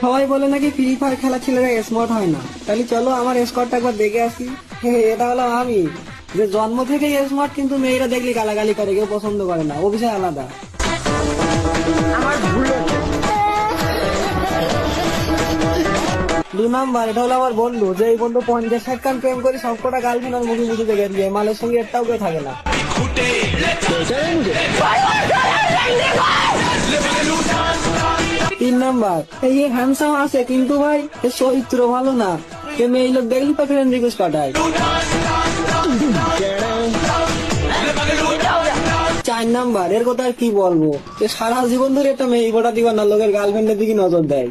সবাই বলে নাকি ফ্রি ফায়ার খেলা ছেলেরা স্মার্ট হয় না, তাহলে চলো আমার স্কোরটা একবার দেখে আসি। এটা হলো আমি, যে জন্ম থেকেই স্মার্ট, কিন্তু মেয়েরা দেখলে গালাগালি করে, কেউ পছন্দ করে না, ও বিষয় আলাদা। আমার ভুল হয়েছে। 2 নাম্বার, এটা হলো আমার বন্ধু, যে এই বন্ধু 50-60 কান প্রেম করে সবকটা গার্লফ্রেন্ড আর মুখে মুখে দেখে দিয়ে মালের সঙ্গে একটাও কেউ থাকে না। এটাই মুঝে 3 নাম্বার, এই হ্যান্ডসাম আছে কিন্তু ভাই এর চরিত্র ভালো না, এ মেয়ে লোক দেখলি তো ফ্রেন্ড রিকোয়েস্ট পাঠায়। 4 নাম্বার, এর কথা আর কি বলবো, যে সারা জীবন ধরে একটা মেয়ে গোটা দিবার না, লোকের গার্লফ্রেন্ডের দিকে নজর দেয়।